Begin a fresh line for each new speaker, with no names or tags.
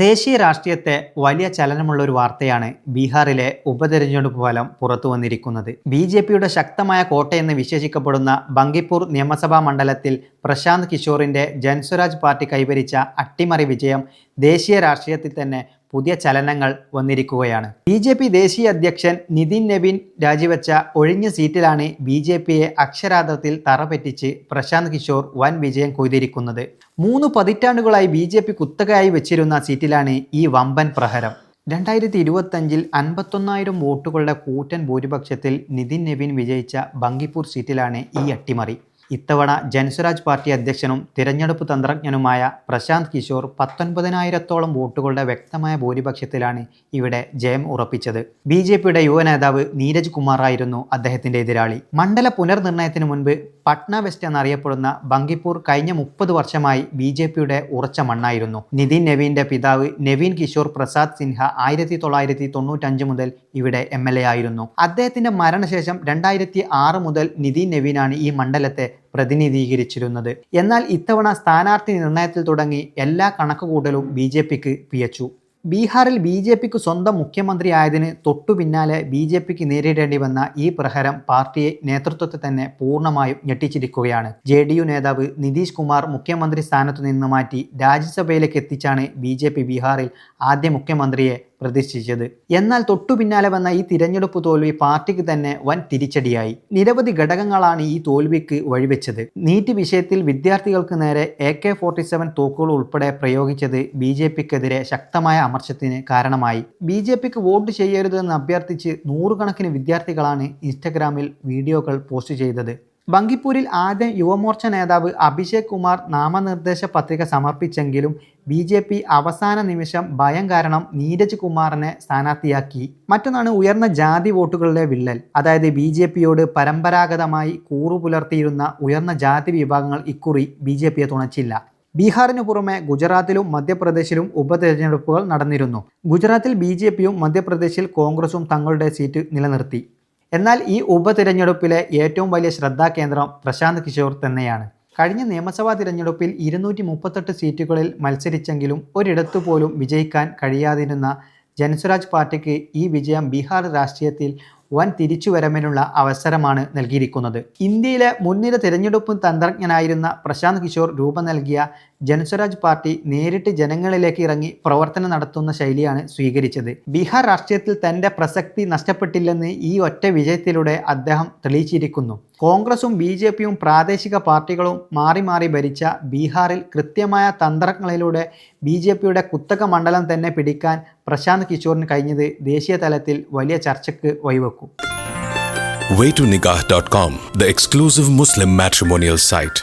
ദേശീയ രാഷ്ട്രീയത്തെ വലിയ ചലനമുള്ള ഒരു വാർത്തയാണ് ബീഹാറിലെ ഉപതെരഞ്ഞെടുപ്പ് ഫലം പുറത്തു വന്നിരിക്കുന്നത്. ബി.ജെ.പിയുടെ ശക്തമായ കോട്ടയെന്ന് വിശേഷിക്കപ്പെടുന്ന ബങ്കിപ്പൂർ നിയമസഭാ മണ്ഡലത്തിൽ പ്രശാന്ത് കിഷോറിന്റെ ജൻസ്വരാജ് പാർട്ടി കൈവരിച്ച അട്ടിമറി വിജയം ദേശീയ രാഷ്ട്രീയത്തിൽ തന്നെ പുതിയ ചലനങ്ങൾ വന്നിരിക്കുകയാണ്. ബി.ജെ.പി ദേശീയ അധ്യക്ഷൻ നിതിൻ നവീൻ രാജിവെച്ച ഒഴിഞ്ഞ സീറ്റിലാണ് ബി.ജെ.പിയെ അക്ഷരാർത്ഥത്തിൽ തറപറ്റിച്ച് പ്രശാന്ത് കിഷോർ വൻ വിജയം കൊയ്തിരിക്കുന്നത്. 3 പതിറ്റാണ്ടുകളായി ബി.ജെ.പി കുത്തകയായി വെച്ചിരുന്ന സീറ്റിലാണ് ഈ വമ്പൻ പ്രഹരം. 2025 51,000 വോട്ടുകളുടെ കൂറ്റൻ ഭൂരിപക്ഷത്തിൽ നിതിൻ നവീൻ വിജയിച്ച ബങ്കിപ്പൂർ സീറ്റിലാണ് ഈ അട്ടിമറി. ഇത്തവണ ജൻസ്വരാജ് പാർട്ടി അധ്യക്ഷനും തിരഞ്ഞെടുപ്പ് തന്ത്രജ്ഞനുമായ പ്രശാന്ത് കിഷോർ 19,000-ഓളം വോട്ടുകളുടെ വ്യക്തമായ ഭൂരിപക്ഷത്തിലാണ് ഇവിടെ ജയം ഉറപ്പിച്ചത്. ബി.ജെ.പിയുടെ യുവ നേതാവ് നീരജ് കുമാർ ആയിരുന്നു അദ്ദേഹത്തിന്റെ എതിരാളി. മണ്ഡല പുനർനിർണയത്തിന് മുൻപ് പട്ന വെസ്റ്റ് എന്നറിയപ്പെടുന്ന ബങ്കിപ്പൂർ കഴിഞ്ഞ 30 വർഷമായി ബി.ജെ.പിയുടെ ഉറച്ച മണ്ണായിരുന്നു. നിതിൻ നവീന്റെ പിതാവ് നവീൻ കിഷോർ പ്രസാദ് സിൻഹ 1995 മുതൽ ഇവിടെ MLA ആയിരുന്നു. അദ്ദേഹത്തിന്റെ മരണശേഷം 2006 മുതൽ നിതിൻ നവീനാണ് ഈ മണ്ഡലത്തെ പ്രതിനിധീകരിച്ചിരുന്നത്. എന്നാൽ ഇത്തവണ സ്ഥാനാർത്ഥി നിർണയത്തിൽ തുടങ്ങി എല്ലാ കണക്കുകൂട്ടലും ബി.ജെ.പിക്ക് പിഴച്ചു. ബീഹാറിൽ ബി.ജെ.പിക്ക് സ്വന്തം മുഖ്യമന്ത്രി ആയതിന് തൊട്ടു പിന്നാലെ ബി.ജെ.പിക്ക് നേരിടേണ്ടി വന്ന ഈ പ്രഹരം പാർട്ടിയെ നേതൃത്വത്തെ തന്നെ പൂർണ്ണമായും ഞെട്ടിച്ചിരിക്കുകയാണ്. JDU നേതാവ് നിതീഷ് കുമാർ മുഖ്യമന്ത്രി സ്ഥാനത്തു നിന്ന് മാറ്റി രാജ്യസഭയിലേക്ക് എത്തിച്ചാണ് ബി.ജെ.പി ബീഹാറിൽ ആദ്യ മുഖ്യമന്ത്രിയെ പ്രതീക്ഷിച്ചത്. എന്നാൽ തൊട്ടു പിന്നാലെ വന്ന ഈ തിരഞ്ഞെടുപ്പ് തോൽവി പാർട്ടിക്ക് തന്നെ വൻ തിരിച്ചടിയായി. നിരവധി ഘടകങ്ങളാണ് ഈ തോൽവിക്ക് വഴിവെച്ചത്. നീറ്റ് വിഷയത്തിൽ വിദ്യാർത്ഥികൾക്ക് നേരെ AK-47 തോക്കുകൾ ഉൾപ്പെടെ പ്രയോഗിച്ചത് ബി.ജെ.പിക്കെതിരെ ശക്തമായ അമർഷത്തിന് കാരണമായി. ബി.ജെ.പിക്ക് വോട്ട് ചെയ്യരുതെന്ന് അഭ്യർത്ഥിച്ച് 100 കണക്കിന് വിദ്യാർത്ഥികളാണ് ഇൻസ്റ്റഗ്രാമിൽ വീഡിയോകൾ പോസ്റ്റ് ചെയ്തത്. ബങ്കിപ്പൂരിൽ ആദ്യം യുവമോർച്ച നേതാവ് അഭിഷേക് കുമാർ നാമനിർദ്ദേശ പത്രിക സമർപ്പിച്ചെങ്കിലും ബി.ജെ.പി അവസാന നിമിഷം ഭയം കാരണം നീരജ് കുമാറിനെ സ്ഥാനാർത്ഥിയാക്കി. മറ്റൊന്നാണ് ഉയർന്ന ജാതി വോട്ടുകളുടെ വിള്ളൽ. അതായത് ബി.ജെ.പിയോട് പരമ്പരാഗതമായി കൂറുപുലർത്തിയിരുന്ന ഉയർന്ന ജാതി വിഭാഗങ്ങൾ ഇക്കുറി ബി.ജെ.പിയെ തുണച്ചില്ല. ബീഹാറിനു പുറമെ ഗുജറാത്തിലും മധ്യപ്രദേശിലും ഉപതെരഞ്ഞെടുപ്പുകൾ നടന്നിരുന്നു. ഗുജറാത്തിൽ ബി.ജെ.പിയും മധ്യപ്രദേശിൽ കോൺഗ്രസും തങ്ങളുടെ സീറ്റ് നിലനിർത്തി. എന്നാൽ ഈ ഉപതിരഞ്ഞെടുപ്പിലെ ഏറ്റവും വലിയ ശ്രദ്ധാകേന്ദ്രം പ്രശാന്ത് കിഷോർ തന്നെയാണ്. കഴിഞ്ഞ നിയമസഭാ തിരഞ്ഞെടുപ്പിൽ 238 സീറ്റുകളിൽ മത്സരിച്ചെങ്കിലും ഒരിടത്തു പോലും വിജയിക്കാൻ കഴിയാതിരുന്ന ജൻസ്വരാജ് പാർട്ടിക്ക് ഈ വിജയം ബീഹാർ രാഷ്ട്രീയത്തിൽ വൻ തിരിച്ചുവരവിനുള്ള അവസരമാണ് നൽകിയിരിക്കുന്നത്. ഇന്ത്യയിലെ മുൻനിര തിരഞ്ഞെടുപ്പ് തന്ത്രജ്ഞനായിരുന്ന പ്രശാന്ത് കിഷോർ രൂപം നൽകിയ ജൻസ്വരാജ് പാർട്ടി നേരിട്ട് ജനങ്ങളിലേക്ക് ഇറങ്ങി പ്രവർത്തനം നടത്തുന്ന ശൈലിയാണ് സ്വീകരിച്ചത്. ബീഹാർ രാഷ്ട്രീയത്തിൽ തൻ്റെ പ്രസക്തി നഷ്ടപ്പെട്ടില്ലെന്ന് ഈ ഒറ്റ വിജയത്തിലൂടെ അദ്ദേഹം തെളിയിച്ചിരിക്കുന്നു. കോൺഗ്രസും ബി.ജെ.പിയും പ്രാദേശിക പാർട്ടികളും മാറി മാറി ഭരിച്ച ബീഹാറിൽ കൃത്യമായ തന്ത്രങ്ങളിലൂടെ ബി.ജെ.പിയുടെ കുത്തക മണ്ഡലം തന്നെ പിടിക്കാൻ പ്രശാന്ത് കിഷോറിന് കഴിഞ്ഞത് ദേശീയ തലത്തിൽ വലിയ ചർച്ചയ്ക്ക് വഴിവെക്കും.
Way2Nikah.com, the exclusive Muslim matrimonial site.